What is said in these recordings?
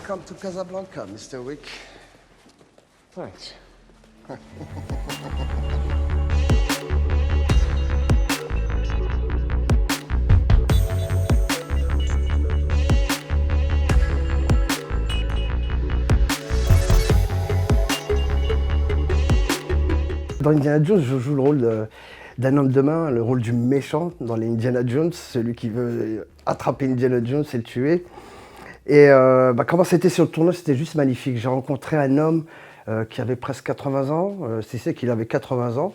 Welcome to Casablanca, Mr. Wick. Thanks. Dans Indiana Jones, je joue le rôle d'un homme de main, le rôle du méchant dans les Indiana Jones, celui qui veut attraper Indiana Jones et le tuer. Et comment c'était sur le tournoi, c'était juste magnifique. J'ai rencontré un homme qui avait presque 80 ans, si c'est qu'il avait 80 ans,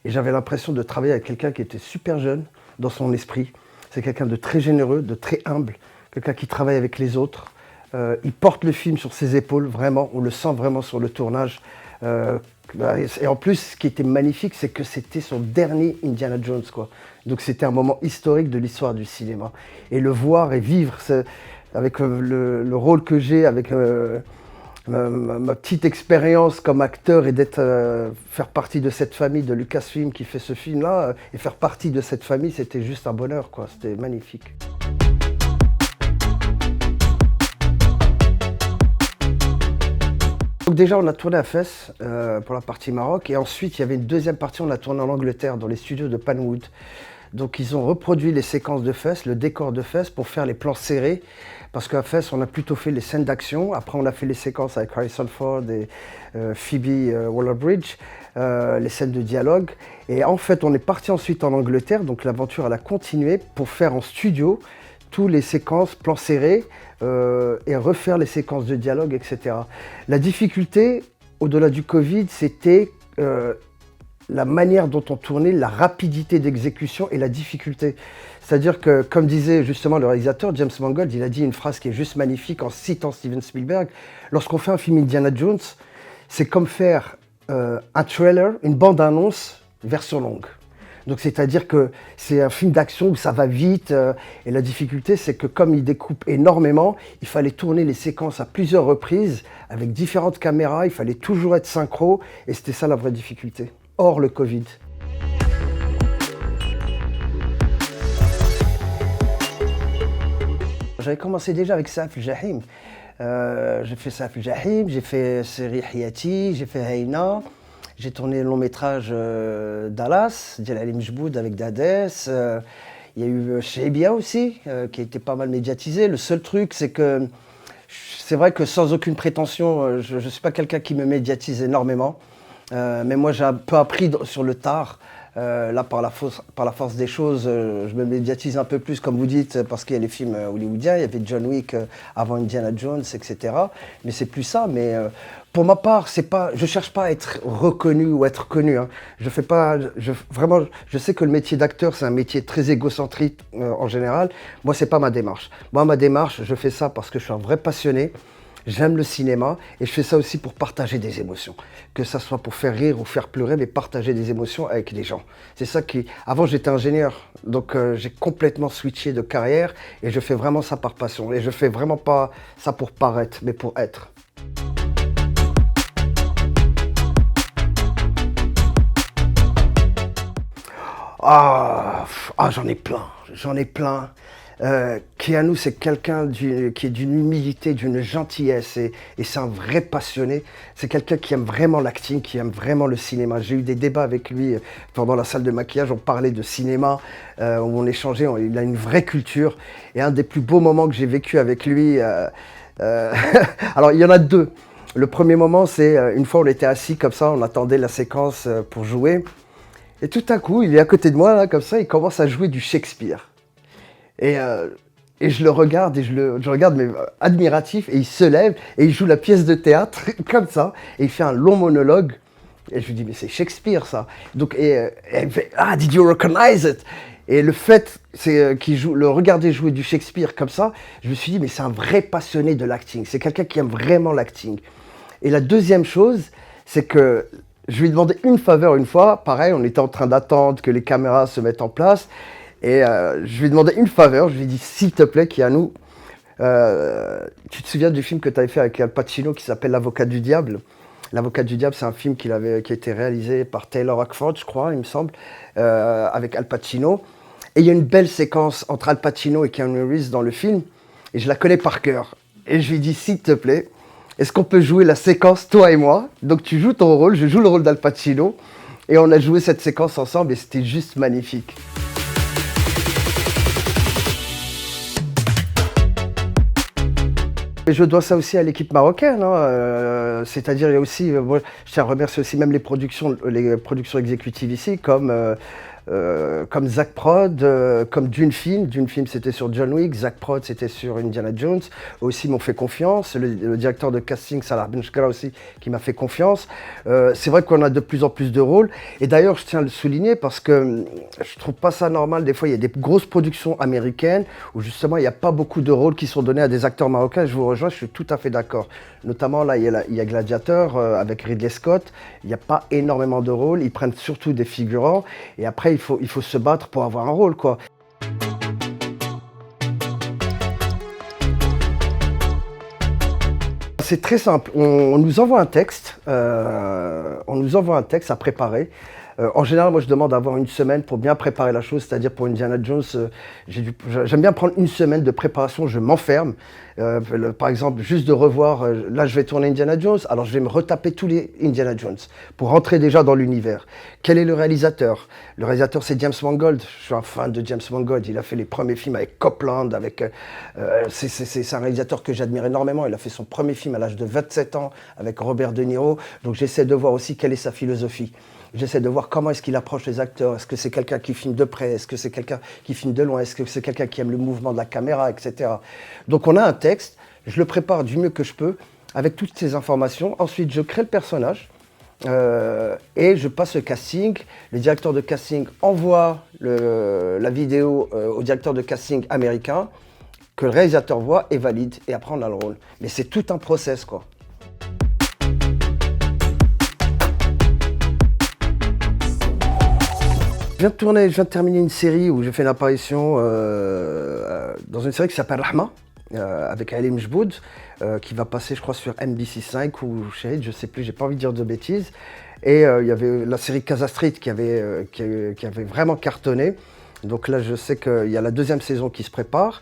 et j'avais l'impression de travailler avec quelqu'un qui était super jeune dans son esprit. C'est quelqu'un de très généreux, de très humble, quelqu'un qui travaille avec les autres. Il porte le film sur ses épaules, vraiment, on le sent vraiment sur le tournage. Et en plus, ce qui était magnifique, c'est que c'était son dernier Indiana Jones, quoi. Donc c'était un moment historique de l'histoire du cinéma. Et le voir et vivre avec le rôle que j'ai, avec ma petite expérience comme acteur et faire partie de cette famille de Lucasfilm qui fait ce film-là, et faire partie de cette famille, c'était juste un bonheur, quoi. C'était magnifique. Donc déjà, on a tourné à Fès pour la partie Maroc, et ensuite il y avait une deuxième partie, on a tourné en Angleterre, dans les studios de Panwood. Donc ils ont reproduit les séquences de Fès, le décor de Fès, pour faire les plans serrés, parce qu'à Fès, on a plutôt fait les scènes d'action. Après, on a fait les séquences avec Harrison Ford et Phoebe Waller-Bridge, les scènes de dialogue. Et en fait, on est parti ensuite en Angleterre, donc l'aventure elle a continué pour faire en studio toutes les séquences, plans serrés, et refaire les séquences de dialogue, etc. La difficulté, au-delà du Covid, c'était la manière dont on tournait, la rapidité d'exécution et la difficulté. C'est-à-dire que, comme disait justement le réalisateur, James Mangold, il a dit une phrase qui est juste magnifique en citant Steven Spielberg. Lorsqu'on fait un film Indiana Jones, c'est comme faire un trailer, une bande-annonce version longue. Donc c'est-à-dire que c'est un film d'action où ça va vite, et la difficulté c'est que comme il découpe énormément, il fallait tourner les séquences à plusieurs reprises avec différentes caméras, il fallait toujours être synchro, et c'était ça la vraie difficulté, hors le Covid. J'avais commencé déjà avec Saif el-Jahim. J'ai fait Saif el-Jahim, j'ai fait Seri Hayati, j'ai fait Haina. J'ai tourné le long métrage Dallas, Djalali Mjboud avec Dades. Il y a eu Shebia aussi, qui a été pas mal médiatisé. Le seul truc, c'est que c'est vrai que sans aucune prétention, je ne suis pas quelqu'un qui me médiatise énormément. Mais moi, j'ai un peu appris sur le tard. Là, par la force des choses, je me médiatise un peu plus, comme vous dites, parce qu'il y a les films hollywoodiens. Il y avait John Wick avant Indiana Jones, etc. Mais c'est plus ça. Mais pour ma part, je cherche pas à être reconnu ou être connu. Hein. Je fais pas, vraiment, je sais que le métier d'acteur, c'est un métier très égocentrique en général. Moi, c'est pas ma démarche. Moi, ma démarche, je fais ça parce que je suis un vrai passionné. J'aime le cinéma et je fais ça aussi pour partager des émotions. Que ça soit pour faire rire ou faire pleurer, mais partager des émotions avec les gens. C'est ça qui... Avant, j'étais ingénieur, donc j'ai complètement switché de carrière et je fais vraiment ça par passion. Et je fais vraiment pas ça pour paraître, mais pour être. J'en ai plein. Keanu, c'est quelqu'un qui est d'une humilité, d'une gentillesse, et c'est un vrai passionné. C'est quelqu'un qui aime vraiment l'acting, qui aime vraiment le cinéma. J'ai eu des débats avec lui pendant la salle de maquillage, on parlait de cinéma, où on échangeait, il a une vraie culture. Et un des plus beaux moments que j'ai vécu avec lui, alors il y en a deux. Le premier moment, c'est une fois on était assis comme ça, on attendait la séquence pour jouer. Et tout à coup, il est à côté de moi, là, comme ça, il commence à jouer du Shakespeare. Et je le regarde, et je regarde, mais admiratif, et il se lève, et il joue la pièce de théâtre, comme ça, et il fait un long monologue. Et je lui dis, mais c'est Shakespeare, ça. Donc, et il fait, did you recognize it? Et le fait le regarder jouer du Shakespeare comme ça, je me suis dit, mais c'est un vrai passionné de l'acting. C'est quelqu'un qui aime vraiment l'acting. Et la deuxième chose, c'est que je lui ai demandé une faveur une fois. Pareil, on était en train d'attendre que les caméras se mettent en place. Et je lui ai demandé une faveur, je lui ai dit, s'il te plaît, Keanu, tu te souviens du film que tu avais fait avec Al Pacino qui s'appelle L'Avocat du Diable? L'Avocat du Diable, c'est un film qui a été réalisé par Taylor Hackford, je crois, il me semble, avec Al Pacino. Et il y a une belle séquence entre Al Pacino et Keanu Reeves dans le film, et je la connais par cœur. Et je lui dis, s'il te plaît, est-ce qu'on peut jouer la séquence, toi et moi? Donc tu joues ton rôle, je joue le rôle d'Al Pacino. Et on a joué cette séquence ensemble et c'était juste magnifique. Et je dois ça aussi à l'équipe marocaine, hein. C'est-à-dire, il y a aussi, moi, je tiens à remercier aussi même les productions exécutives ici, comme Zach Prod, comme Dune Film. Dune Film, c'était sur John Wick. Zach Prod, c'était sur Indiana Jones. Aussi, m'ont fait confiance. Le directeur de casting, Salah Benchkara aussi, qui m'a fait confiance. C'est vrai qu'on a de plus en plus de rôles. Et d'ailleurs, je tiens à le souligner parce que je trouve pas ça normal. Des fois, il y a des grosses productions américaines où justement, il n'y a pas beaucoup de rôles qui sont donnés à des acteurs marocains. Je vous rejoins, je suis tout à fait d'accord. Notamment, là, il y a Gladiator avec Ridley Scott. Il n'y a pas énormément de rôles. Ils prennent surtout des figurants. Et après, il faut se battre pour avoir un rôle, quoi. C'est très simple. On nous envoie un texte. On nous envoie un texte à préparer. En général, moi, je demande d'avoir une semaine pour bien préparer la chose. C'est-à-dire, pour Indiana Jones, j'aime bien prendre une semaine de préparation. Je m'enferme. Par exemple, juste de revoir, là, je vais tourner Indiana Jones. Alors, je vais me retaper tous les Indiana Jones pour rentrer déjà dans l'univers. Quel est le réalisateur? Le réalisateur, c'est James Mangold. Je suis un fan de James Mangold. Il a fait les premiers films avec Copland. C'est un réalisateur que j'admire énormément. Il a fait son premier film à l'âge de 27 ans avec Robert De Niro. Donc, j'essaie de voir aussi quelle est sa philosophie. J'essaie de voir comment est-ce qu'il approche les acteurs. Est-ce que c'est quelqu'un qui filme de près? Est-ce que c'est quelqu'un qui filme de loin? Est-ce que c'est quelqu'un qui aime le mouvement de la caméra, etc. Donc on a un texte, je le prépare du mieux que je peux, avec toutes ces informations. Ensuite, je crée le personnage et je passe le casting. Le directeur de casting envoie la vidéo au directeur de casting américain, que le réalisateur voit et valide. Et après, on a le rôle. Mais c'est tout un process, quoi. Je viens de terminer une série où j'ai fait une apparition dans une série qui s'appelle Rahma, avec Ali Mjboud, qui va passer, je crois, sur NBC5 ou Shahid, je sais plus, j'ai pas envie de dire de bêtises. Et il y avait la série Casa Street qui avait vraiment cartonné. Donc là, je sais qu'il y a la deuxième saison qui se prépare.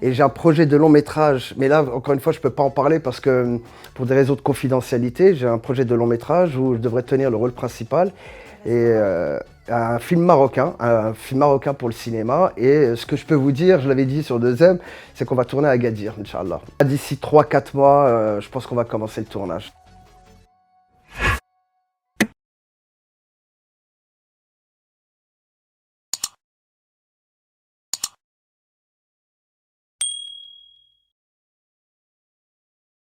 Et j'ai un projet de long métrage, mais là, encore une fois, je ne peux pas en parler parce que, pour des raisons de confidentialité, j'ai un projet de long métrage où je devrais tenir le rôle principal. Et un film marocain pour le cinéma. Et ce que je peux vous dire, je l'avais dit sur Deuxième, c'est qu'on va tourner à Agadir, Inch'Allah. D'ici 3-4 mois, je pense qu'on va commencer le tournage.